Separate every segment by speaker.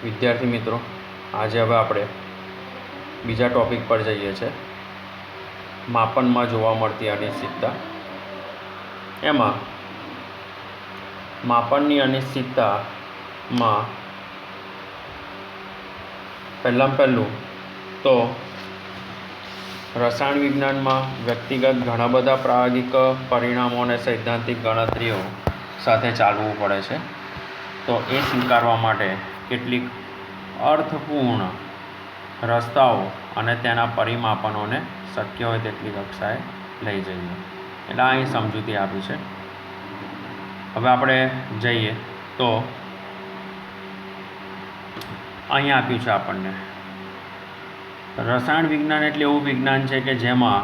Speaker 1: વિદ્યાર્થી મિત્રો, આજે હવે આપણે બીજા ટૉપિક પર જઈએ છીએ, માપનમાં જોવા મળતી અનિશ્ચિતતા. એમાં માપનની અનિશ્ચિતતામાં પહેલું તો રસાયણ વિજ્ઞાનમાં વ્યક્તિગત ઘણા બધા પ્રાયોગિક પરિણામો અને સૈદ્ધાંતિક ગણતરીઓ સાથે ચાલવું પડે છે. તો એ સ્વીકારવા માટે કેટલીક અર્થપૂર્ણ રસ્તાઓ અને તેના પરિમાપનોને શક્ય હોય તેટલી કક્ષાએ લઈ જઈએ. એટલે અહીં સમજૂતી આપી છે. હવે આપણે જઈએ તો અહીં આપ્યું છે આપણને રસાયણ વિજ્ઞાન એટલે એવું વિજ્ઞાન છે કે જેમાં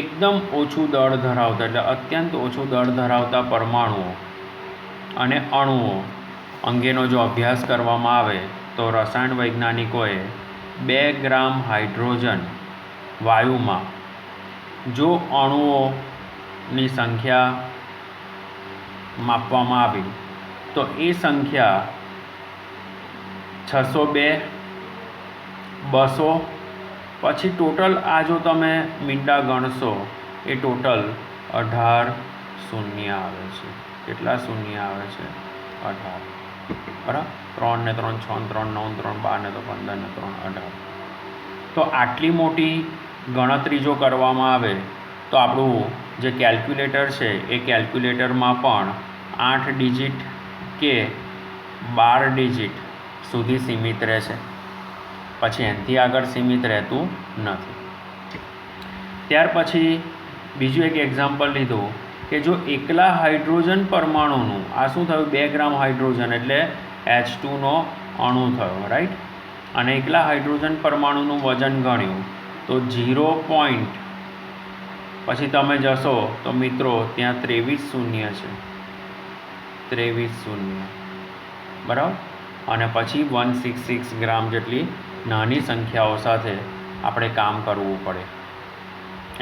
Speaker 1: એકદમ ઓછું દળ ધરાવતા એટલે અત્યંત ઓછું દળ ધરાવતા પરમાણુઓ અને અણુઓ અંગેનો જો અભ્યાસ કરવામાં આવે તો રસાયણ વૈજ્ઞાનિકોએ 2 ગ્રામ હાઇડ્રોજન વાયુમાં જો અણુઓની સંખ્યા માપવામાં આવી તો એ સંખ્યા 602, 200, પછી ટોટલ આ જો તમે મીંડા ગણશો એ ટોટલ 18 શૂન્ય આવે છે. કેટલા શૂન્ય આવે છે? 18. બરાબર. 3 ને 3 6 3 9 3 12 ને તો 15 ને 3 18. તો આટલી મોટી ગણતરી જો કરવામાં આવે તો આપણું જે કેલ્ક્યુલેટર છે એ કેલ્ક્યુલેટરમાં પણ 8 ડિજિટ કે 12 ડિજિટ સુધી સીમિત રહે છે, પછી એનાથી આગળ સીમિત રહેતું નથી. ત્યાર પછી બીજું એક એક્ઝામ્પલ લીધું કે જો એકલા હાઇડ્રોજન પરમાણુનું આ શું થયું? 2 ગ્રામ હાઇડ્રોજન એટલે H2નો અણુ થયો, રાઈટ. અને એકલા હાઇડ્રોજન પરમાણુનું વજન ગણ્યું તો 0. પછી તમે જશો તો મિત્રો ત્યાં 23 શૂન્ય છે. 23 શૂન્ય, બરાબર. અને પછી 166 ગ્રામ જેટલી નાની સંખ્યાઓ સાથે આપણે કામ કરવું પડે.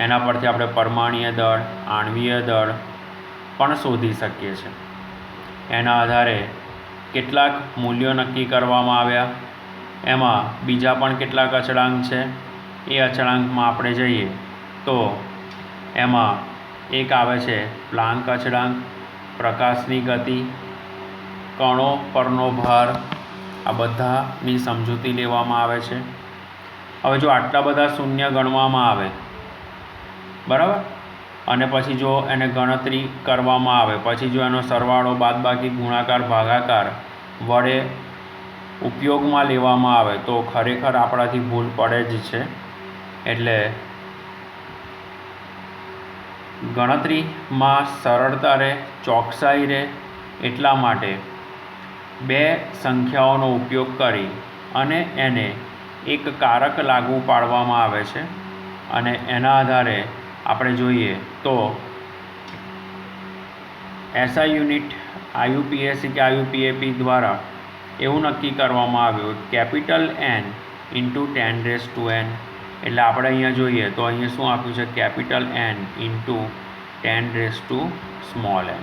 Speaker 1: એના પરથી આપણે પરમાણ્વીય દળ, આણ્વીય દળ પણ શોધી શકીએ છીએ. એના આધારે કેટલાક મૂલ્યો નક્કી કરવામાં આવ્યા. એમાં બીજા પણ કેટલાક અચળાંક છે. એ અચળાંકમાં આપણે જઈએ તો એમાં એક આવે છે પ્લાન્ક અચળાંક, પ્રકાશની ગતિ, કણો પરનો ભાર, આ બધાની સમજૂતી લેવામાં આવે છે. હવે જો આટલા બધા શૂન્ય ગણવામાં આવે, બરાબર, અને પછી જો એને ગણતરી કરવામાં આવે, પછી જો એનો સરવાળો, બાદબાકી, ગુણાકાર, ભાગાકાર વડે ઉપયોગમાં લેવામાં આવે તો ખરેખર આપણાથી ભૂલ પડે જ છે. એટલે ગણતરીમાં સરળતા રહે, ચોકસાઈ રહે, એટલા માટે 2 સંખ્યાઓનો ઉપયોગ કરી અને એને એક કારક લાગુ પાડવામાં આવે છે. અને એના આધારે આપણે જોઈએ તો SI યુનિટ IUPAC કે IUPAP દ્વારા એવું નક્કી કરવામાં આવ્યું કેપિટલ N ઇન્ટુ 10⁻⁴. એટલે આપણે અહીંયા જોઈએ તો અહીંયા શું આપ્યું છે? Capital N into 10⁻⁴.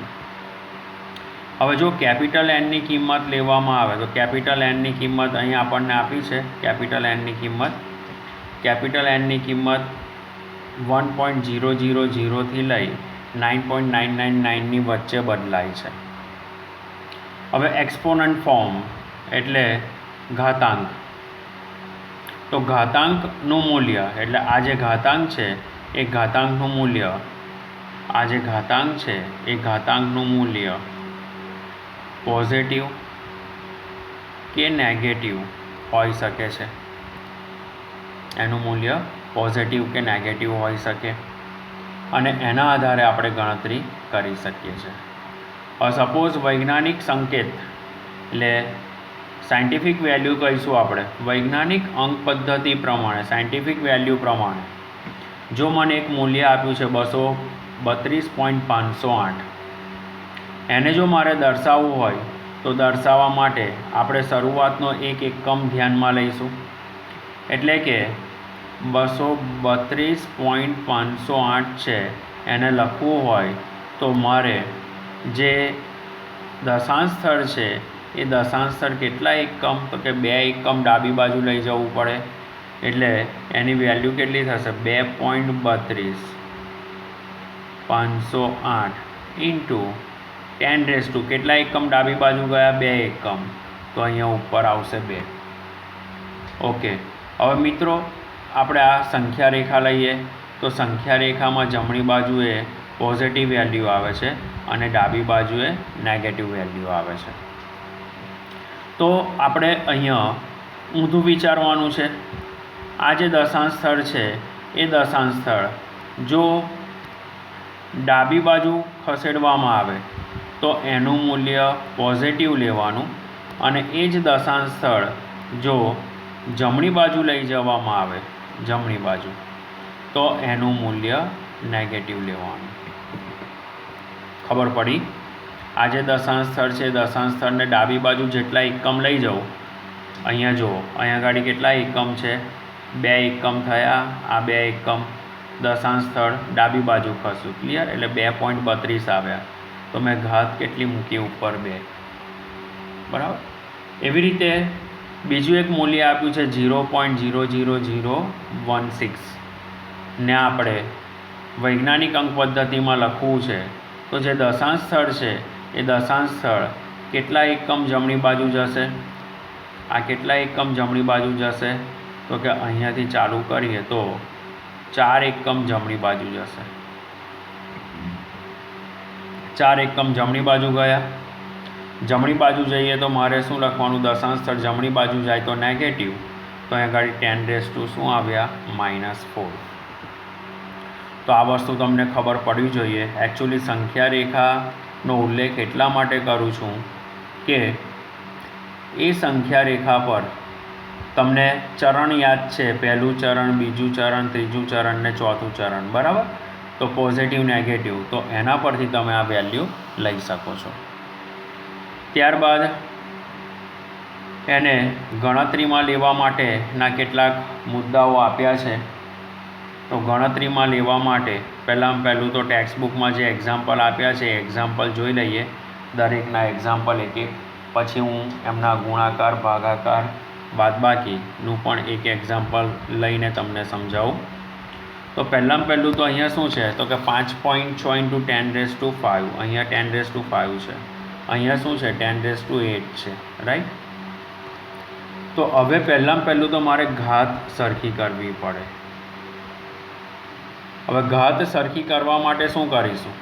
Speaker 1: હવે જો કેપિટલ Nની કિંમત લેવામાં આવે તો કેપિટલ Nની કિંમત અહીં આપણને આપી છે. કેપિટલ Nની કિંમત 1.000થી લઈ 9.999ની વચ્ચે બદલાય છે. હવે એક્સપોનન્ટ ફોર્મ એટલે ઘાતાંક. તો ઘાતાંકનું મૂલ્ય એટલે આ જે ઘાતાંક છે એ ઘાતાંકનું મૂલ્ય, આ જે ઘાતાંક છે એ ઘાતાંકનું મૂલ્ય પોઝિટિવ કે નેગેટિવ હોઈ શકે છે. એનું મૂલ્ય પોઝિટિવ કે નેગેટિવ હોઈ શકે અને એના આધારે આપણે ગણતરી કરી શકીએ છીએ. સપોઝ વૈજ્ઞાનિક સંકેત એટલે સાયન્ટિફિક વેલ્યુ કહીશું આપણે, વૈજ્ઞાનિક અંક પદ્ધતિ પ્રમાણે, સાયન્ટિફિક વેલ્યુ પ્રમાણે જો મને એક મૂલ્ય આપ્યું છે 232.508, એને જો મારે દર્શાવવું હોય તો દર્શાવવા માટે આપણે શરૂઆતનો એક એકમ ધ્યાનમાં લઈશું. એટલે કે 232.508 છે એને લખવું હોય તો મારે જે દશાંશ સ્થળ છે એ દશાંશ સ્થળ કેટલા એકમ, તો કે 2 એકમ ડાબી બાજુ લઈ જવું પડે, એટલે એની વેલ્યુ કેટલી થશે 2.32 508 ઇન્ટુ 10⁻², કેટલા એકમ ડાબી બાજુ ગયા 2 એકમ, તો અહીંયા ઉપર આવશે 2. ઓકે, હવે મિત્રો આપણે આ સંખ્યા રેખા લઈએ તો સંખ્યા રેખામાં જમણી બાજુએ પોઝિટિવ વેલ્યુ આવે છે અને ડાબી બાજુએ નેગેટિવ વેલ્યુ આવે છે. તો આપણે અહીંયા ઊંધું વિચારવાનું છે. આ જે દશાંશ સ્થળ છે એ દશાંશ સ્થળ જો ડાબી બાજુ ખસેડવામાં આવે તો એનું મૂલ્ય પોઝિટિવ લેવાનું, અને એ જ દશાંશ સ્થળ જો જમણી બાજુ લઈ જવામાં આવે જમણી બાજુ તો એનું મૂલ્ય નેગેટિવ લેવાનું. ખબર પડી? આ જે દશાંશ સ્થળ છે દશાંશ સ્થળને ડાબી બાજુ જેટલા એકમ લઈ જાઉં, અહીંયા જુઓ અહીંયા આગળ કેટલા એકમ છે 2 એકમ થયા, આ 2 એકમ, દશાંશ સ્થળ ડાબી બાજુ ખસું, ક્લિયર, એટલે 2.32 આવ્યા, તો મેં ઘાત કેટલી મૂકી ઉપર 2, બરાબર. એવી રીતે બીજું એક મૂલ્ય આપ્યું છે 0.00016 ને આપણે વૈજ્ઞાનિક અંક પદ્ધતિમાં લખવું છે, તો જે દશાંશ સ્થળ છે એ દશાંશ સ્થળ કેટલા એકમ જમણી બાજુ જશે, આ કેટલા એકમ જમણી બાજુ જશે, તો કે અહીંયાથી ચાલુ કરીએ તો 4 એકમ જમણી બાજુ જશે, 4 એકમ જમણી બાજુ ગયા. જમણી બાજુ જઈએ તો મારે શું લખવાનું, દશાંશ સ્થળ જમણી બાજુ જાય તો નેગેટિવ, તો અહીંયા આગળ 10⁻² શું આવ્યા -4. તો આ વસ્તુ તમને ખબર પડવી જોઈએ. એકચ્યુઅલી સંખ્યા રેખાનો ઉલ્લેખ એટલા માટે કરું છું કે એ સંખ્યા રેખા પર તમને ચરણ યાદ છે, પહેલું ચરણ, બીજું ચરણ, ત્રીજું ચરણ ને ચોથું ચરણ, બરાબર. તો પોઝિટિવ નેગેટિવ, તો એના પરથી તમે આ વેલ્યુ લઈ શકો છો. ત્યારબાદ એને ગણતરીમાં લેવા માટેના કેટલાક મુદ્દાઓ આપ્યા છે. તો ગણતરીમાં લેવા માટે પહેલું તો ટેક્સ્ટબુકમાં જે એક્ઝામ્પલ આપ્યા છે એ એક્ઝામ્પલ જોઈ લઈએ, દરેકના એક્ઝામ્પલ એક એક, પછી હું એમના ગુણાકાર, ભાગાકાર, બાદબાકીનું પણ એક એક્ઝામ્પલ લઈને તમને સમજાવું. તો પહેલું તો અહીંયા શું છે, તો કે 5.6 × 10⁵, અહીંયા 10⁵ છે, અહીંયા શું છે 10⁸ છે, રાઈટ. તો હવે પહેલું તો મારે ઘાત સરખી કરવી પડે. હવે ઘાત સરખી કરવા માટે શું કરીશું,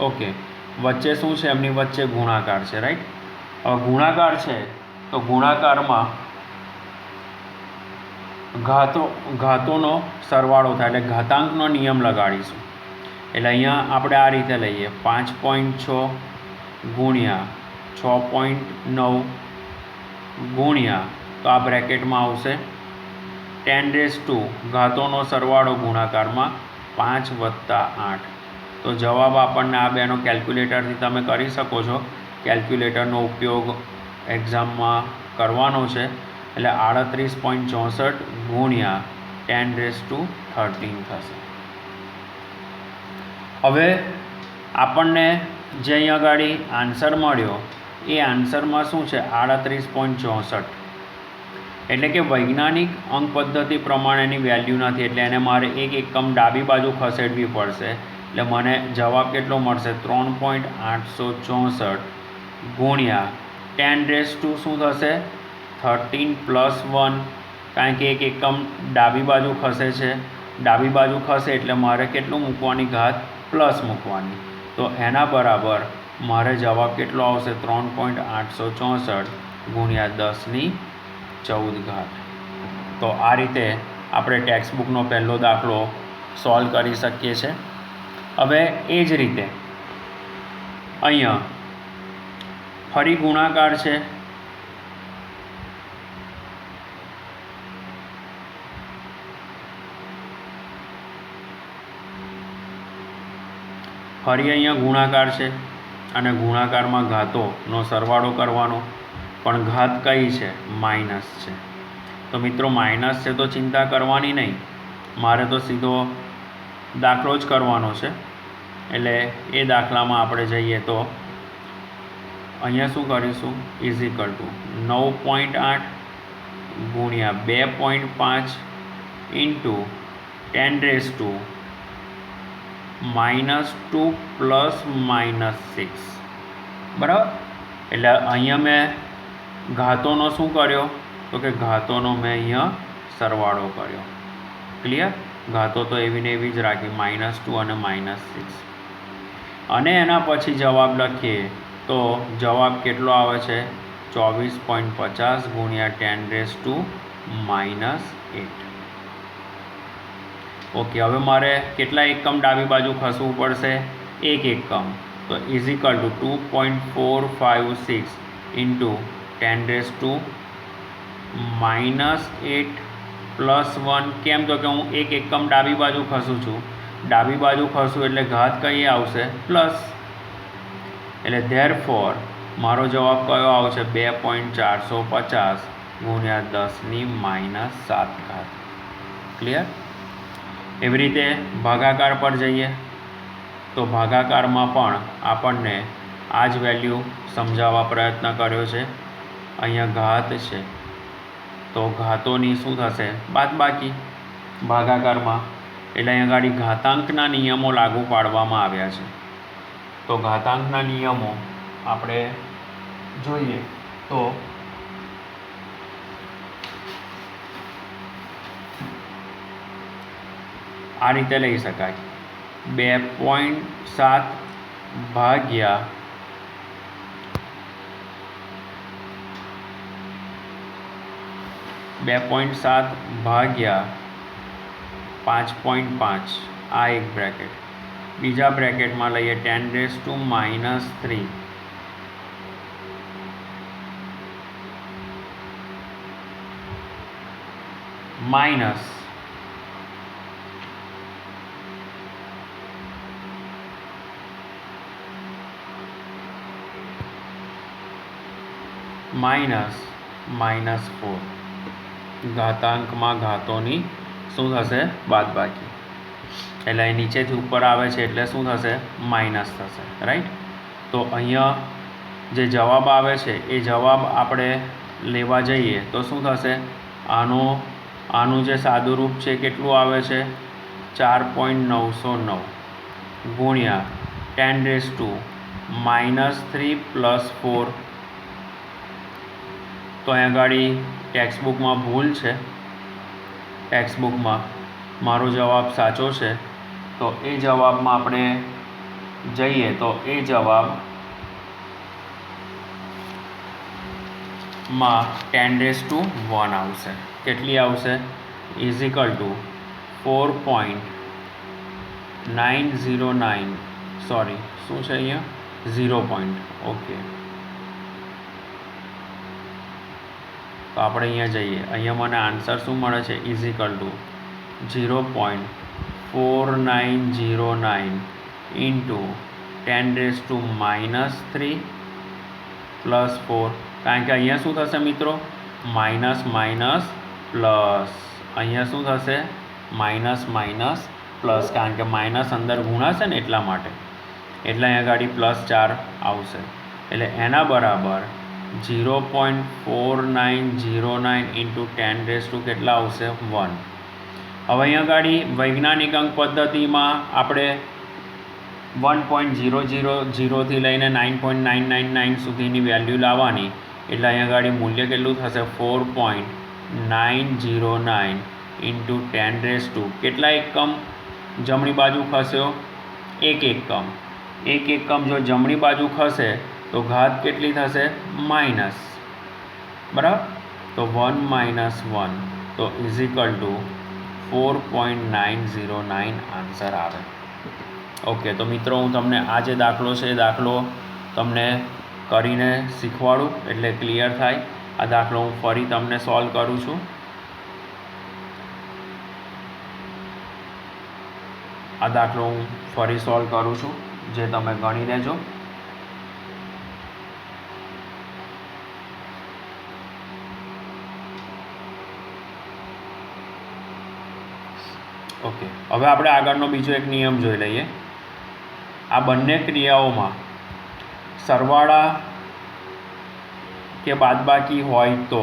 Speaker 1: ઓકે, વચ્ચે શું છે, એમની વચ્ચે ગુણાકાર છે, રાઈટ. હવે ગુણાકાર છે તો ગુણાકારમાં ઘાતોનો સરવાળો થાય એટલે ઘાતાંકનો નિયમ લગાડીશું. એટલે અહીંયા આપણે આ રીતે લઈએ 5.6 ગુણ્યા 6.9 ગુણ્યા, તો આ બ્રેકેટમાં આવશે 10⁻², ઘાતોનો સરવાળો ગુણાકારમાં 5 + 8. તો જવાબ આપણને આ બેનો કેલ્ક્યુલેટરથી તમે કરી શકો છો. કેલ્ક્યુલેટરનો ઉપયોગ એક્ઝામમાં કરવાનો છે, એટલે 38.64 ગુણ્યા 10⁻13 થશે. હવે આપણને જે અહીંયા આગળ આન્સર મળ્યો એ આન્સરમાં શું છે 38.64, એટલે કે વૈજ્ઞાનિક અંક પદ્ધતિ પ્રમાણેની વેલ્યુ નથી, એટલે એને મારે એક એકમ ડાબી બાજુ ખસેડવી પડશે. એટલે મને જવાબ કેટલો મળશે 3.864 ગુણ્યા 10⁻² શું થશે 13 + 1, કારણ કે એક એકમ ડાબી બાજુ ખસે છે, ડાબી બાજુ ખસે એટલે મારે કેટલું મૂકવાની ઘાત પ્લસ મૂકવાની, તો એના બરાબર મારે જવાબ કેટલો આવશે 3.864 ગુણ્યા 10⁻14. તો આ રીતે આપણે ટેક્સ્ટબુકનો પહેલો દાખલો સોલ્વ કરી શકીએ છીએ. હવે એ જ રીતે અહીંયા ફરી ગુણાકાર છે, ફરી અહીંયા ગુણાકાર છે અને ગુણાકારમાં ઘાતોનો સરવાળો કરવાનો, પણ ઘાત કઈ છે માઇનસ છે. તો મિત્રો માઇનસ છે તો ચિંતા કરવાની નહીં, મારે તો સીધો દાખલો જ કરવાનો છે. એટલે એ દાખલામાં આપણે જઈએ તો અહીંયા શું કરીશું ઇઝ ઇક્વલ ટુ 9.8 ગુણ્યા 2.5 ઇન્ટુ 10⁻² -2 પ્લસ -6 બરાબર. એટલે અહીંયા મેં ઘાતોનો શું કર્યો તો કે ઘાતોનો મેં અહીંયા સરવાળો કર્યો. ક્લિયર. ઘાતો તો એવી ને એવી જ રાખી -2 અને -6 અને એના પછી જવાબ લખીએ તો જવાબ કેટલો આવે છે 24.50 ગુણ્યા 10⁻⁻8. ઓકે. હવે મારે કેટલા એકમ ડાબી બાજુ ખસવું પડશે 1 એકમ. તો is equal to 2.456 into 10⁻⁻8 plus 1. કેમ તો કે હું 1 એકમ ડાબી બાજુ ખસું છું. ડાબી બાજુ ખસું એટલે ઘાત કઈ આવશે પ્લસ. એટલે ધેરફોર મારો જવાબ કયો આવશે 2.450 ગુણ્યા 10⁻⁷. ક્લિયર. એવી રીતે ભાગાકાર પર જઈએ તો ભાગાકારમાં પણ આપણને આ જ વેલ્યુ સમજાવવા પ્રયત્ન કર્યો છે. અહીંયા ઘાત છે તો ઘાતોની શું થશે બાદબાકી ભાગાકારમાં. એટલે અહીંયા આગળ ઘાતાંકના નિયમો લાગુ પાડવામાં આવ્યા છે. તો ઘાતાંકના નિયમો આપણે જોઈએ તો આ રીતે લઈ શકાય 2.7 ભાગ્યા 5.5 આ એક બ્રેકેટ. બીજા બ્રેકેટમાં લઈએ 10⁻³ માઇનસ -4. ઘાતાંકમાં ઘાતોની શું થશે બાદબાકી. એટલે એ નીચેથી ઉપર આવે છે એટલે શું થશે માઇનસ થશે. રાઈટ. તો અહીંયા જે જવાબ આવે છે એ જવાબ આપણે લેવા જઈએ તો શું થશે આનું જે સાદું રૂપ છે કેટલું આવે છે 4.909 ગુણ્યા 10⁻³ પ્લસ 4. તો અહીંયા આગળ ટેક્સ્ટબુકમાં ભૂલ છે. ટેક્સ્ટબુકમાં મારો જવાબ સાચો છે તો એ જવાબમાં આપણે જઈએ તો એ જવાબમાં 10⁻1 આવશે. કેટલી આવશે ઇઝ ઇક્વલ ટુ 4.909 સોરી શું છે અહીંયા 0. ઓકે. તો આપણે અહીંયા જઈએ. અહીંયા મને આન્સર શું મળે છે is equal to 0.4909 into 10⁻³ plus 4. કારણ કે અહીંયા શું થશે મિત્રો માઇનસ માઇનસ પ્લસ. અહીંયા શું થશે માઇનસ માઇનસ પ્લસ. કારણ કે માઇનસ અંદર ગુણાશે ને એટલા માટે. એટલે અહીંયા આગળ +4 આવશે. એટલે એના બરાબર 0.4909 ઇન્ટુ 10⁻² કેટલા આવશે 1. હવે અહીંયા આગળ વૈજ્ઞાનિક અંક પદ્ધતિમાં આપણે 1.000 લઈને 9.999 સુધીની વેલ્યુ લાવવાની. એટલે અહીંયા આગળ મૂલ્ય કેટલું થશે 4.909 ઇન્ટુ 10⁻². કેટલા એકમ જમણી બાજુ ખસ્યો 1 એકમ. 1 એકમ જો જમણી બાજુ ખસે તો ઘાત કેટલી થશે માઇનસ. બરાબર. તો 1 - 1 તો ઇઝ ઇક્વલ ટુ 4.909 આન્સર આવે. ઓકે. તો મિત્રો હું તમને આ જે દાખલો છે એ દાખલો તમને કરીને શીખવાડું એટલે ક્લિયર થાય. આ દાખલો હું ફરી તમને સોલ્વ કરું છું. આ દાખલો હું ફરી સોલ્વ કરું છું જે તમે ગણી લેજો. ઓકે. હવે આપણે આગળનો બીજો એક નિયમ જોઈ લઈએ. આ બંને ક્રિયાઓમાં સરવાળા કે બાદબાકી હોય તો,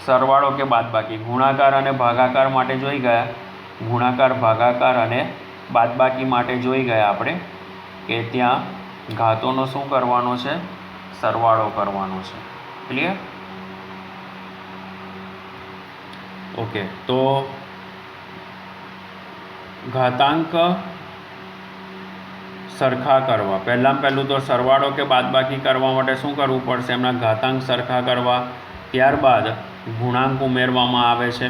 Speaker 1: સરવાળો કે બાદબાકી, ગુણાકાર અને ભાગાકાર માટે જોઈ ગયા, ગુણાકાર ભાગાકાર અને બાદબાકી માટે જોઈ ગયા આપણે કે ત્યાં ઘાતોનો શું કરવાનો છે, સરવાળો કરવાનો છે. ક્લિયર? ઓકે, તો ઘાતાંક સરખા કરવા, પહેલું તો સરવાળો કે બાદબાકી કરવા માટે શું કરવું પડશે, એમના ઘાતાંક સરખા કરવા, ત્યારબાદ ગુણાંક ઉમેરવામાં આવે છે.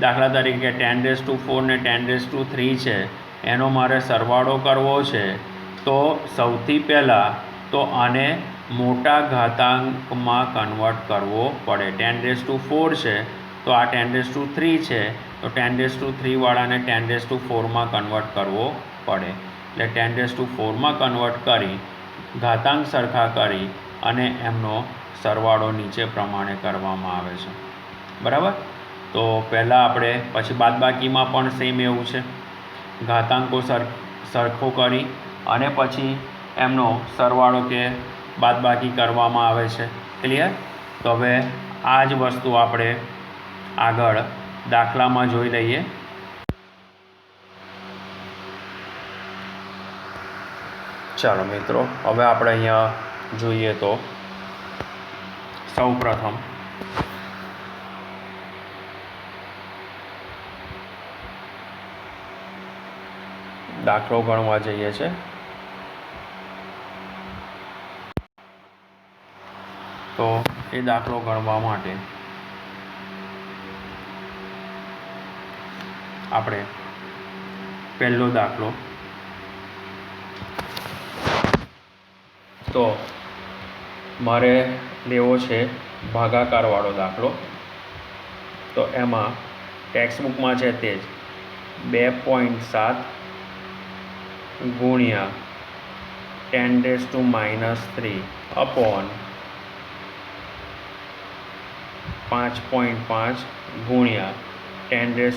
Speaker 1: દાખલા તરીકે 10⁴ ને 10�3 છે, એનો મારે સરવાળો કરવો છે, તો સૌથી પહેલાં તો આને મોટા ઘાતાંકમાં કન્વર્ટ કરવો પડે. 10⁴ છે તો આ 10⁵ છે, તો 10⁵ વાળાને 10⁴માં કન્વર્ટ કરવો પડે. એટલે 10⁴માં કન્વર્ટ કરી ઘાતાંક સરખા કરી અને એમનો સરવાળો નીચે પ્રમાણે કરવામાં આવે છે. બરાબર? તો પહેલાં આપણે પછી બાદબાકીમાં પણ સેમ એવું છે, ઘાતાંકો સરખો કરી અને પછી એમનો સરવાળો કે બાદબાકી કરવામાં આવે છે. ક્લિયર? તો હવે આ જ વસ્તુ આપણે આગળ દાખલામાં જોઈ લઈએ. ચાલો મિત્રો, હવે આપણે અહીંયા જોઈએ તો સૌપ્રથમ દાખલો ગણવા જઈએ છે. તો એ દાખલો ગણવા માટે આપણે પહેલો દાખલો, તો મારે લેવો છે ભાગાકારવાળો દાખલો. તો એમાં ટેક્સ્ટબુકમાં છે તે જ 2.7 ગુણ્યા 10⁻³ અપોન 5.5 ગુણ્યા 10⁻⁴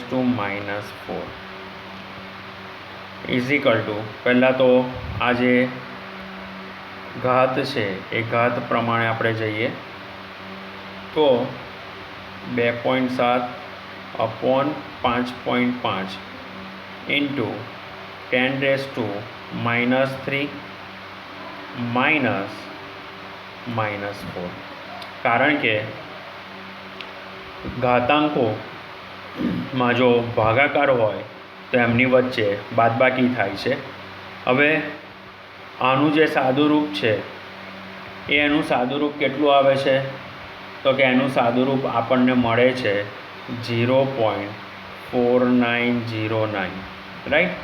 Speaker 1: ઇઝિકલ ટુ, પહેલાં તો આ જે ઘાત છે એ ઘાત પ્રમાણે આપણે જઈએ તો 2.7 અપોન 5.5 ઇન્ટુ 10⁻³ -4. કારણ કે ઘાતાંકોમાં જો ભાગાકાર હોય તો એમની વચ્ચે બાદબાકી થાય છે. હવે આનું જે સાદુરૂપ છે એ એનું સાદુરૂપ કેટલું આવે છે, તો કે એનું સાદુરૂપ આપણને મળે છે 0.4909, રાઈટ,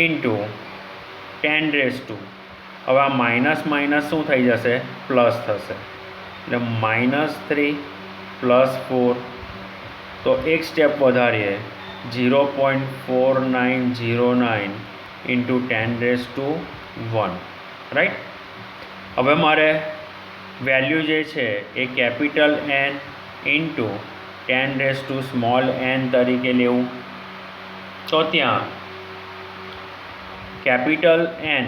Speaker 1: ઇન્ટુ 10⁻². હવે આ માઇનસ માઇનસ શું થઈ જશે, પ્લસ થશે, એટલે -3 + 4, તો એક સ્ટેપ વધારીએ 0.4909 ઇન્ટુ 10⁻1, રાઈટ. હવે મારે વેલ્યુ જે છે એ કેપિટલ N ઇન્ટુ 10⁻n તરીકે લેવું. તો ત્યાં કેપિટલ N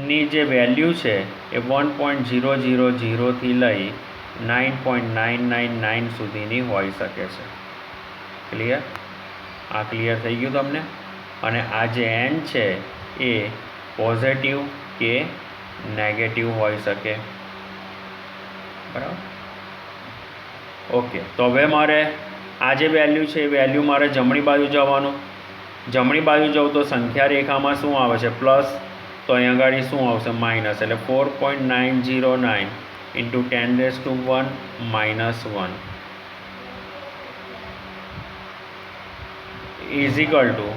Speaker 1: ની જે વેલ્યુ છે એ 1.000 લઈ 9.999 સુધીની હોઈ શકે છે. ક્લિયર? આ ક્લિયર થઈ ગયું તમને? અને આ જે N છે એ પોઝિટિવ કે નેગેટિવ હોઈ શકે. બરાબર? ઓકે, તો હવે મારે આ જે વેલ્યુ છે એ વેલ્યુ મારે જમણી બાજુ જવાનું. જમણી બાજુ જાઉં તો સંખ્યા રેખામાં શું આવે છે, પ્લસ, તો અહીંયા આગળ શું આવશે, માઇનસ, એટલે 4.909 ઇન્ટુ 10⁻1 -1 ઇઝિકલ ટુ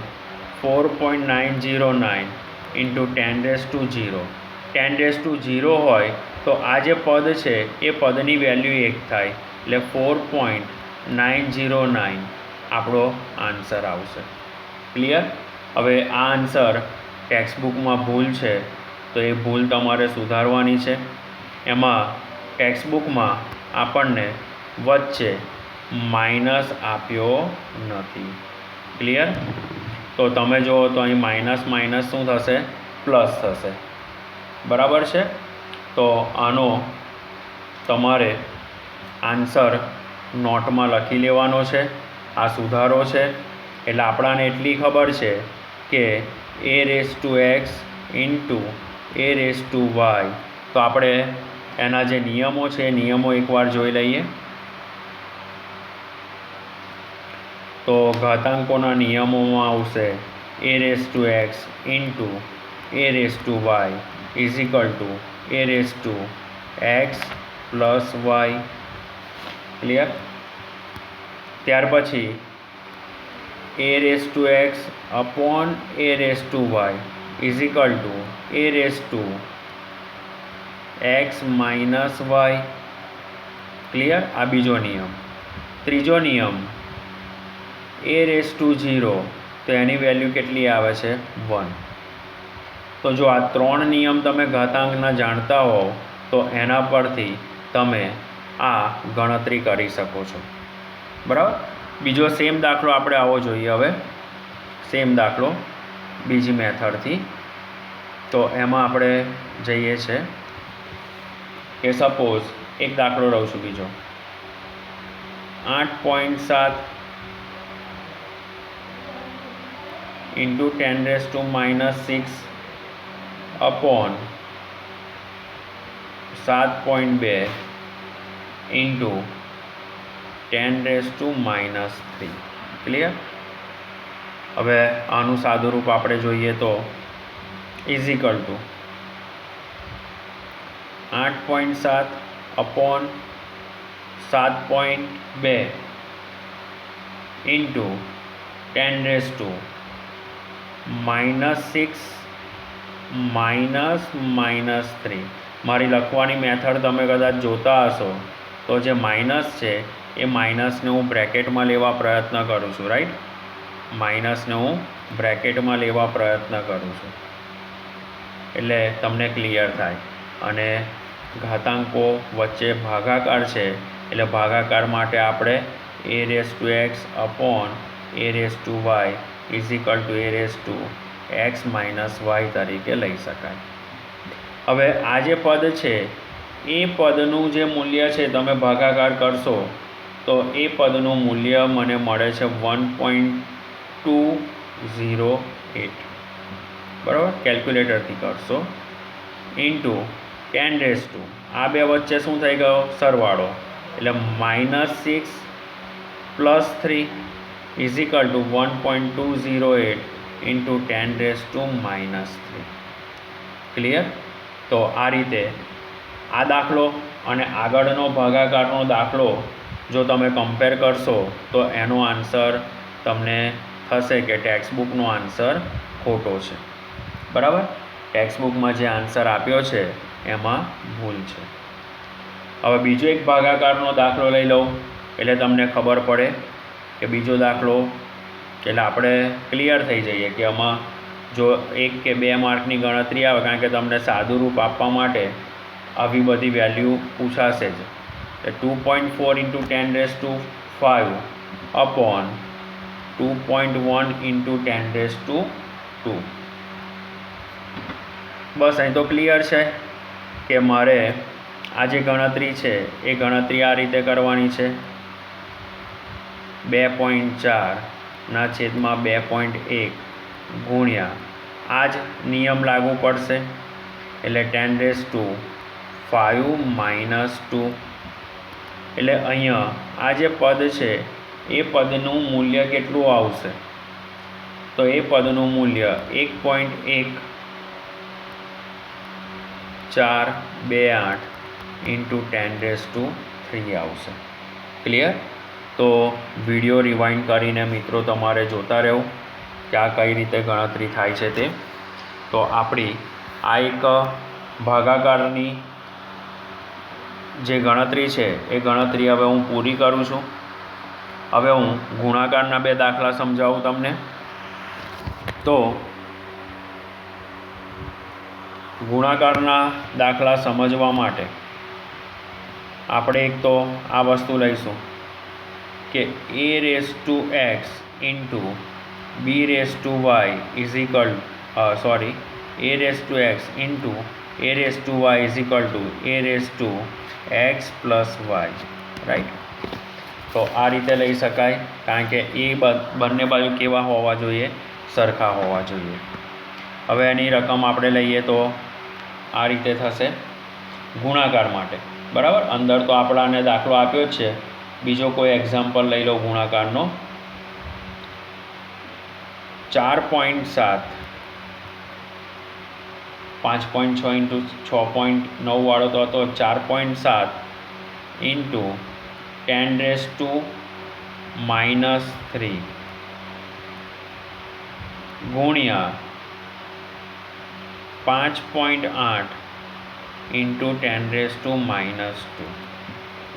Speaker 1: 4.909 ઇન્ટુ 10⁻0. 10⁻0 હોય તો આ જે પદ છે એ પદની વેલ્યુ 1 થાય, એટલે 4.909 આપણો આન્સર આવશે. ક્લિયર? હવે આ આન્સર ટેક્સ્ટબુકમાં ભૂલ છે તો એ ભૂલ તમારે સુધારવાની છે. એમાં ટેક્સ્ટબુકમાં આપણને વચ્ચે માઇનસ આપ્યો નથી. ક્લિયર? તો તમે જુઓ તો અહીં માઇનસ માઇનસ શું થશે, પ્લસ થશે. બરાબર છે? તો આનો તમારે આન્સર નોટમાં લખી લેવાનો છે। આ સુધારો છે એટલે આપણાને એટલી ખબર છે કે a⁴x ઇન્ટુ a⁴y। તો આપણે એના જે નિયમો છે એ નિયમો એકવાર જોઈ લઈએ। તો ઘાતાંકોના નિયમોમાં આવશે a⁴x into a⁴y is equal to a⁴x plus y। Clear? ત્યાર પછી a⁴x upon a⁴y is equal to a⁴x minus y। Clear? આ બીજો નિયમ। ત્રીજો નિયમ a⁴0 તો એની વેલ્યુ કેટલી આવે છે 1। તો જો આ ત્રણ નિયમ તમે ઘાતાંકના જાણતા હો તો એના પરથી તમે આ ગણતરી કરી શકો છો। બરાબર? બીજો સેમ દાખલો આપણે આવો જોઈએ। હવે સેમ દાખલો બીજી મેથડથી। તો એમાં આપણે જઈએ છે કે સપોઝ એક દાખલો લઉં છું બીજો 8.7 इंटू 10⁻⁻6 अपॉन 7.2 इंटू 10⁻⁻3। क्लियर? હવે આનું સાદું રૂપ આપણે જોઈએ તો is equal to 8.7 upon 7.2 into 10⁻⁻6 -3। મારી લખવાની મેથડ તમે કદાચ જોતા હશો તો જે માઇનસ છે એ માઇનસને હું બ્રેકેટમાં લેવા પ્રયત્ન કરું છું। રાઈટ? માઇનસને હું બ્રેકેટમાં લેવા પ્રયત્ન કરું છું એટલે તમને ક્લિયર થાય। અને ઘાતાંકો વચ્ચે ભાગાકાર છે એટલે ભાગાકાર માટે આપણે a⁴x upon a⁴y is equal to a⁴x minus y તરીકે લઈ શકાય। હવે આ જે પદ છે એ પદનું જે મૂલ્ય છે તમે ભાગાકાર કરશો તો એ પદનું મૂલ્ય મને મળે છે 1.208। બરાબર? કેલ્ક્યુલેટરથી કરશો ઇન્ટુ 10⁻⁻, આ બે વચ્ચે શું થઈ ગયો સરવાળો એટલે -6 plus 3 is equal to 1.208 into 10⁻⁻3। Clear? તો આ રીતે આ દાખલો અને આગળનો ભાગાકારનો દાખલો જો તમે કમ્પેર કરશો તો એનો આન્સર તમને થશે કે ટેક્સ્ટબુકનો આન્સર ખોટો છે। બરાબર? ટેક્સ્ટબુકમાં જે આન્સર આપ્યો છે એમાં ભૂલ છે। હવે બીજો એક ભાગાકારનો દાખલો લઈ લઉં એટલે તમને ખબર પડે કે બીજો દાખલો એટલે આપણે ક્લિયર થઈ જઈએ કે આમાં જો 1 કે 2 માર્કની ગણતરી આવે કારણ કે તમને સાદું રૂપ આપવા માટે આવી બધી વેલ્યુ પૂછાશે જ। 2.4 ઇન્ટુ 10⁵ અપોન 2.1 ઇન્ટુ 10⁻²। બસ અહીં તો ક્લિયર છે કે મારે આ જે ગણતરી છે એ ગણતરી આ રીતે કરવાની છે 2.4/2.1 ગુણ્યા આ જ નિયમ લાગુ પડશે એટલે 10⁵ -2। એટલે અહીંયા આ જે પદ છે એ પદનું મૂલ્ય કેટલું આવશે તો એ પદનું મૂલ્ય 1.1428 ઇન્ટુ 10⁻³ આવશે। ક્લિયર? તો વિડીયો રિવાઇન્ડ કરીને મિત્રો તમારે જોતા રહો કે આ કઈ રીતે ગણતરી થાય છે તે। તો આપણી આ એક ભાગાકારની જે ગણતરી છે એ ગણતરી હવે હું પૂરી કરું છું। હવે હું ગુણાકારના 2 દાખલા સમજાવું તમને। તો ગુણાકારના દાખલા સમજવા માટે આપણે એક તો આ વસ્તુ લઈશું કે a⁴x into b⁴y is equal a⁴x into a⁴y is equal to a⁴ x plus y, right. तो आ रीते लई शकाय, कारण के ए बंने बाजू केवा होवा जोईए, सरखा होवा जोईए। हवे एनी रकम आपणे लईए तो आ रीते थशे गुणाकार माटे, बराबर। अंदर तो आपणाने दाखलो आप्यो ज छे, बीजो कोई एक्जाम्पल लई लो गुणाकारनो। 4.7 5.6 इंटू 6.9 वाळो तो हतो 4.7 इंटू 10⁻³ गुणिया 5.8 इंटू 10⁻²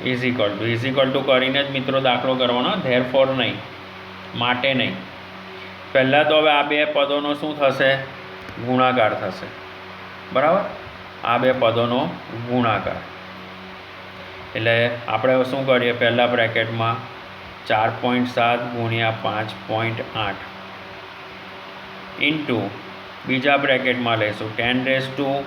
Speaker 1: इज इक्वल टू करीने ज मित्रों दाखलो करवानो, धेरफोर नहीं, माटे नहीं। पहला तो हवे आ बे पदोनो शुं थशे, गुणाकार थशे, बराबर। आ बे पदोनो गुणाकार एटले आपणे शुं करीए, पहला ब्रेकेटमां 4.7 गुणिया 5.8 इंटू बीजा ब्रेकेटमां लईशुं 10⁻³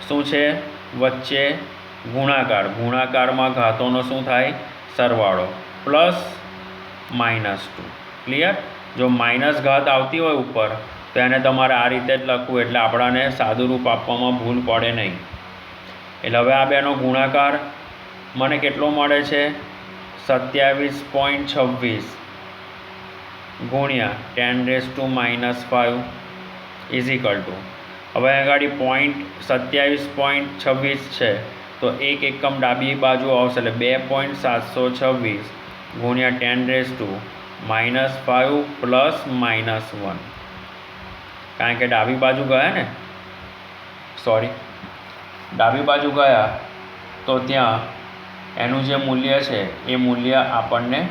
Speaker 1: शुं छे, वच्चे गुणाकार, गुणाकारमां घातोनो शुं थाय, सरवाळो, प्लस -2। क्लियर। जो माइनस घात आवती होय उपर तो एने तमारे आ रीते ज लखवुं, एटले आपणाने सादुं रूप आपवामां भूल पड़े नहीं। एटले हवे आ बेनो गुणाकार मने केटलो मळे छे, 27.26 गुणिया 10⁻5 इज इक्वल टू, हवे आगाड़ी 27.26 है तो एक एकम डाबी बाजू आवशे एटले 2.726 गुणिया 10⁻5 प्लस -1, कारण के डाबी बाजू गया ने, सॉरी डाबी बाजू गया तो त्या एनु जे मूल्य है ए मूल्य आपने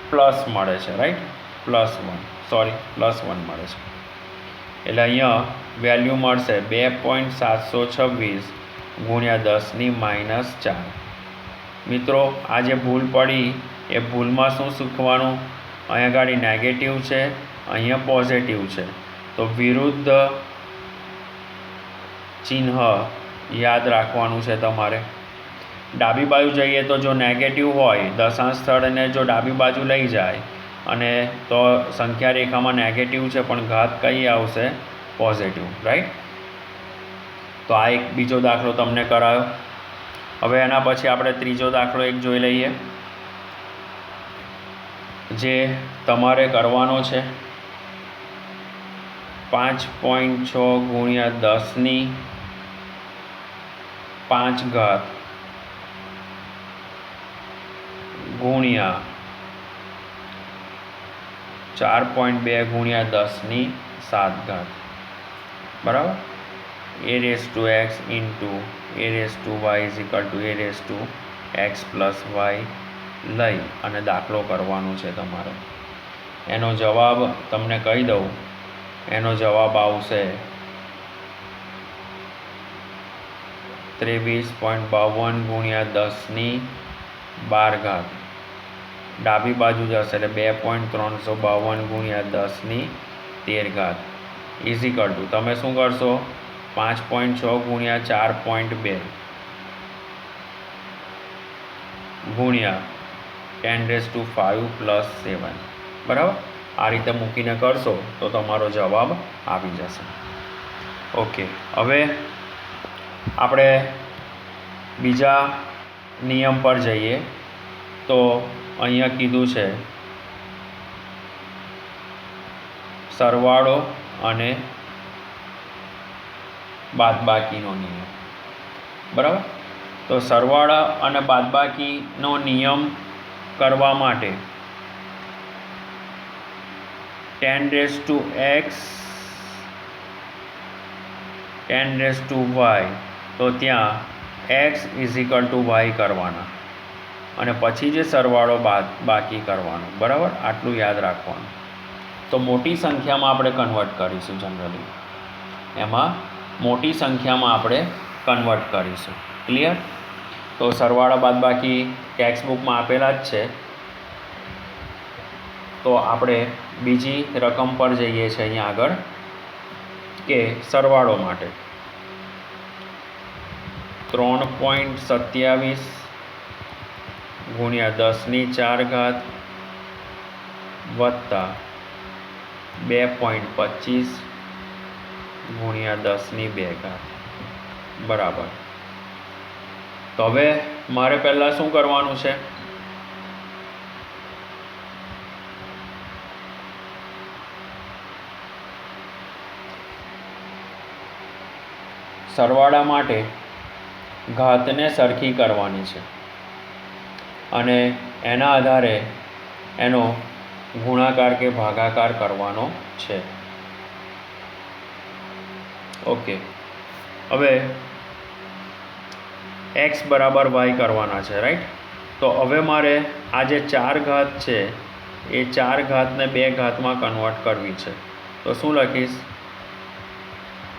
Speaker 1: प्लस मळे छे, राइट, +1, सॉरी +1 मळे छे। एटले अहींया वेल्यू मळशे 2.726 गुणिया 10⁻⁴। मित्रों आ जे भूल पड़ी ए भूलमां शुं शीखवानुं, अहींया गाड़ी नेगेटिव है, अहींया पॉजिटिव है, तो विरुद्ध चिन्ह याद राखवानुं छे तमारे। डाबी बाजू जाइए तो जो नेगेटिव होय, दशांश स्थळे जो डाबी बाजू लई जाए अने तो संख्या रेखा में नेगेटिव है पण घात कई आवशे, पॉजिटिव, राइट। तो आ एक बीजो दाखलो तमने करायो। हवे एना पछी आपणे त्रीजो दाखलो एक जोई लईए, जे तमारे करवानो छे। 5.6 गुणिया 10⁵ गुणिया 4.2 गुणिया 10⁷, बराबर। a⁻x into a⁻y is equal to a⁻x plus y लई अने दाखलो करवानो छे तमारे। एनो जवाब तमने कही दऊँ, एनो जवाब आवशे 23.52 गुणिया 10⁻12, डाबी बाजू जशे एटले 2.352 गुणिया 10⁻13 इज इक्वल टू तमे शुं करशो, 5.6 गुणिया 4.2 गुणिया 10⁵ प्लस 7, बराबर। आ रीते मूकीने करशो तो तमारो जवाब आवी जशे। ओके, हवे आपणे बीजा नियम पर जईए तो अहींया कीधुं छे सरवाळो अने बादबाकीनो नियम, बराबर। तो सरवाळा अने बादबाकीनो नियम करवा माटे 10⁻x 10⁻y तो त्या x is equal to y करवाना अने पछी जे सरवाळो बाकी करवानो, बराबर। आटलुं याद राखवानुं। तो मोटी संख्या में आपणे कन्वर्ट करीशुं, जनरली एमां मोटी संख्या में आपणे कन्वर्ट करीशुं। क्लियर। तो सरवाळा बादबाकी टेक्स्टबुक में आपेला ज छे। तो आपणे बीजी रकम पर जईए छीए अहींया आगळ के सरवाळो माटे 3.27 ગુણ્યા 10⁴ વત્તા 2.25 ગુણ્યા 10⁵ બરાબર. તો હવે મારે પહેલાં શું કરવાનું છે? સરવાળા માટે ઘાતને સરખી કરવાની છે અને એના આધારે એનો ગુણાકાર કે ભાગાકાર કરવાનો છે. ઓકે, હવે x બરાબર y કરવાના છે, રાઈટ? તો હવે મારે આ જે 4 ઘાત છે એ 4 ઘાતને 2 ઘાતમાં કન્વર્ટ કરવી છે. તો શું લખીશ?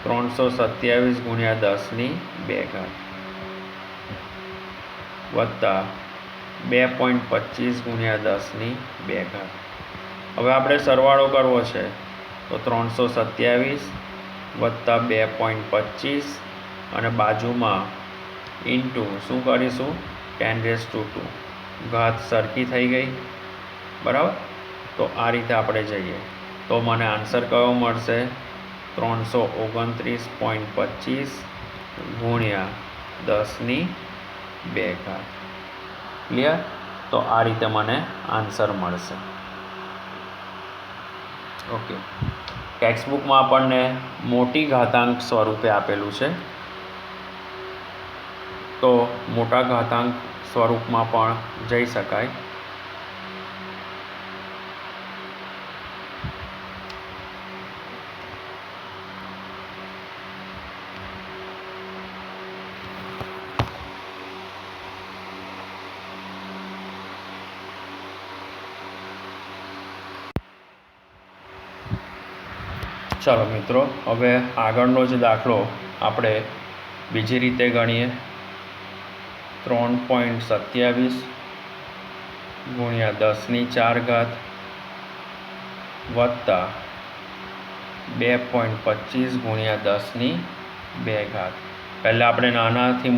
Speaker 1: 327 ગુણ્યા 10⁵ વત્તા 2.25 ગુણ્યા 10⁵. હવે આપણે સરવાળો કરવો છે તો 327 વત્તા 2.25 અને બાજુમાં ઇન્ટુ શું કરીશું? 10⁻². ઘાત સરખી થઈ ગઈ, બરાબર? તો આ રીતે આપણે જઈએ તો મને આન્સર કયો મળશે? 329.25 ગુણ્યા 10⁵. ક્લિયર? તો આ રીતે મને આન્સર મળશે. ઓકે, ટેક્સ્ટબુકમાં આપણને મોટી ઘાતાંક સ્વરૂપે આપેલું છે, તો મોટા ઘાતાંક સ્વરૂપમાં પણ જઈ શકાય. ચાલો મિત્રો, હવે આગળનો જ દાખલો આપણે બીજી રીતે ગણીએ. 3.27 ગુણ્યા 10⁴ વત્તા 2.25 ગુણ્યા 10⁵. પહેલાં આપણે નાનાથી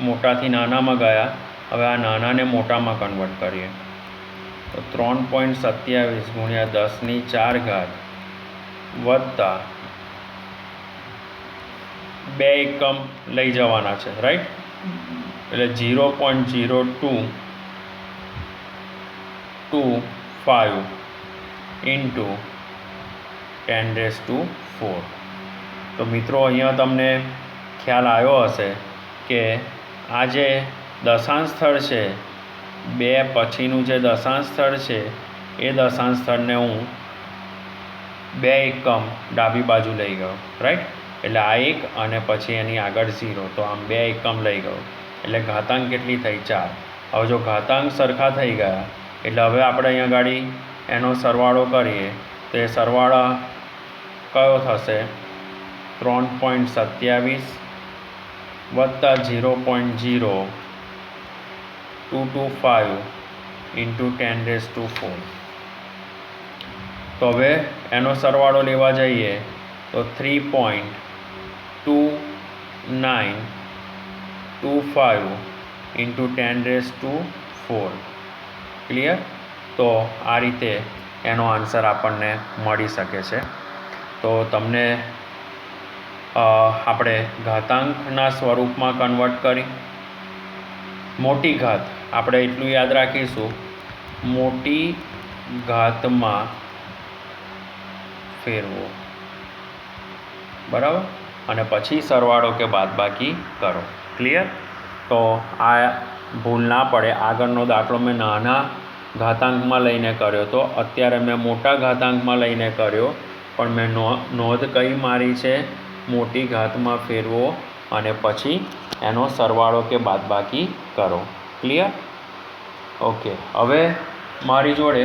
Speaker 1: મોટાથી નાનામાં ગયા, હવે આ નાનાને મોટામાં કન્વર્ટ કરીએ. તો 3.27 ગુણ્યા 10⁴ વત્તા 2 એકમ લઈ જવાના છે, રાઈટ? એટલે 0.0225 ઇન્ટુ 10⁴. તો મિત્રો, અહીંયા તમને ખ્યાલ આવ્યો હશે કે આ જે દશાંશ સ્થળ છે, 2 પછીનું જે દશાંશ સ્થળ છે એ દશાંશ સ્થળને હું 2 એકમ ડાબી બાજુ લઈ ગયો, રાઈટ? એટલે આ 1 અને પછી એની આગળ 0, તો આમ 2 એકમ લઈ ગયો. એટલે ઘાતાંક કેટલી થઈ? 4. હવે જો ઘાતાંક સરખા થઈ ગયા એટલે હવે આપણે અહીંયા ગાડી એનો સરવાળો કરીએ તો એ સરવાળા કયો થશે? 3.27 વત્તા 0.0225 ઇન્ટુ 10⁴. તો હવે એનો સરવાળો લેવા જઈએ તો 3.2925 ઇન્ટુ 10⁴. ક્લિયર? તો આ રીતે એનો આન્સર આપણને મળી શકે છે. તો તમને આપણે ઘાતાંકના સ્વરૂપમાં કન્વર્ટ કરી મોટી ઘાત આપણે એટલું યાદ રાખીશું, મોટી ઘાતમાં ફેરવો, બરાબર? અને પછી સરવાળો કે બાદબાકી કરો. ક્લિયર? તો આ ભૂલ ના પડે. આગળનો દાખલો મેં નાના ઘાતાંકમાં લઈને કર્યો તો, અત્યારે મેં મોટા ઘાતાંકમાં લઈને કર્યો, પણ મેં નોંધ કઈ મારી છે? મોટી ઘાતમાં ફેરવો અને પછી એનો સરવાળો કે બાદબાકી કરો. ક્લિયર? ઓકે, હવે મારી જોડે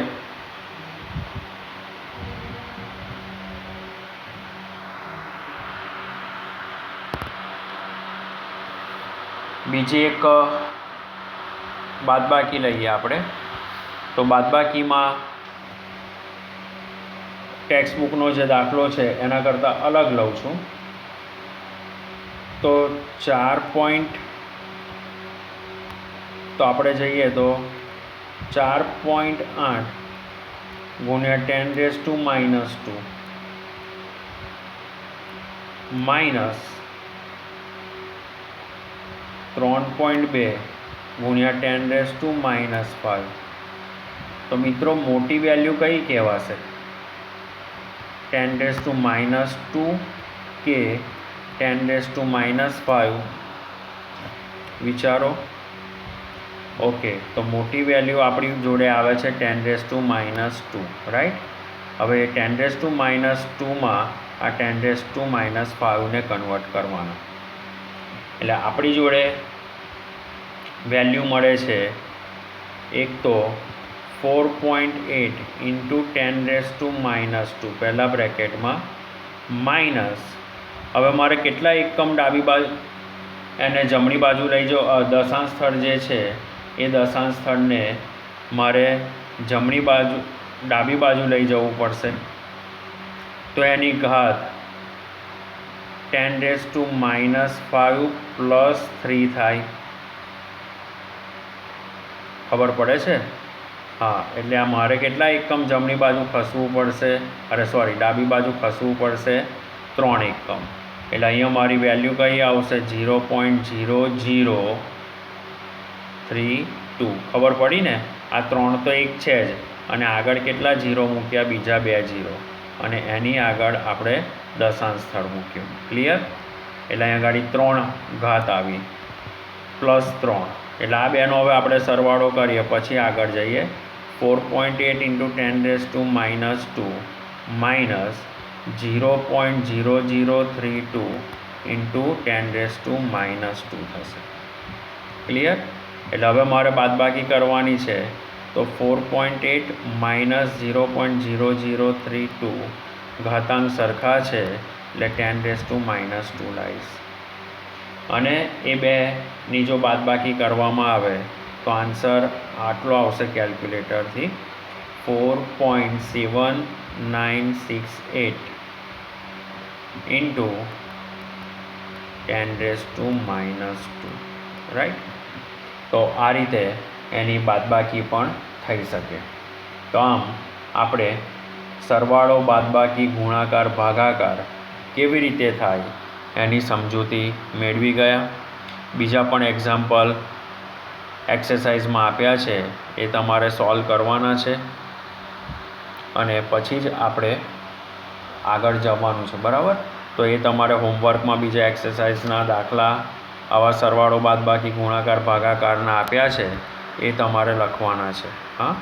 Speaker 1: બીજી એક બાદબાકી લઈએ આપણે. તો બાદબાકીમાં ટેક્સ્ટબુકનો જે દાખલો છે એના કરતાં અલગ લઉં છું. તો 4.25 તો આપણે જઈએ તો 4.8 ગુણ્યા 10⁻² માઇનસ 3.2 ગુણ્યા 10⁻5. તો મિત્રો મોટી વેલ્યુ કઈ કહેવાશે? 10⁻² કે 10⁻5? વિચારો. ઓકે, તો મોટી વેલ્યુ આપણી જોડે આવે છે 10⁻², રાઈટ. હવે 10⁻²માં આ 10⁻5ને કન્વર્ટ કરવાના, એટલે આપણી જોડે વેલ્યુ મળે છે એક તો 4.8 × 10⁻², પહેલાં બ્રેકેટમાં, માઇનસ, હવે મારે કેટલા એકમ ડાબી બાજુ એને જમણી બાજુ લઈ જાઓ, દશાંશ સ્થળ જે છે એ દશાંશ સ્થળને મારે ડાબી બાજુ લઈ જવું પડશે. તો એની ઘાત 10⁻5 + 3 થાય. ખબર પડે છે? હા, એટલે આ મારે કેટલા એકમ જમણી બાજુ ખસવું પડશે, ડાબી બાજુ ખસવું પડશે? 3 એકમ. એટલે અહીંયા મારી વેલ્યુ કઈ આવશે? 0.0032. ખબર પડી ને? આ 3 તો એક છે જ, અને આગળ કેટલા 0 મૂક્યા? બીજા 2 0, અને એની આગળ આપણે દશાંશ સ્થળ મૂક્યું. ક્લિયર? એટલે અહીંયા આગળ 3 ઘાત આવી +3. એટલે આ બેનો હવે આપણે સરવાળો કરીએ પછી આગળ જઈએ. 4.8 × 10⁻² માઇનસ 0.0032 × 10⁻² થશે. ક્લિયર? એટલે હવે મારે બાદબાકી કરવાની છે. તો 4.8 માઇનસ 0.0032 ઘાતાંક સરખા છે, એટલે 10⁻² લાવીશ. અને એ બેની જો બાદબાકી કરવામાં આવે તો આન્સર આટલો આવશે કેલ્ક્યુલેટરથી, 4.7968 × 10⁻², રાઈટ. તો આ રીતે એની બાદબાકી પણ થઈ શકે. તો આમ આપણે સરવાળો, બાદબાકી, ગુણાકાર, ભાગાકાર કેવી રીતે થાય એની સમજૂતી મેળવી ગયા. બીજા પણ એક્ઝામ્પલ એક્સરસાઇઝમાં આપ્યા છે, એ તમારે સોલ્વ કરવાના છે, અને પછી જ આપણે આગળ જવાનું છે, બરાબર. તો એ તમારે હોમવર્કમાં બીજા એક્સરસાઇઝના દાખલા, આવા સરવાળો, બાદબાકી, ગુણાકાર, ભાગાકારના આપ્યા છે, એ તમારે લખવાના છે. હા.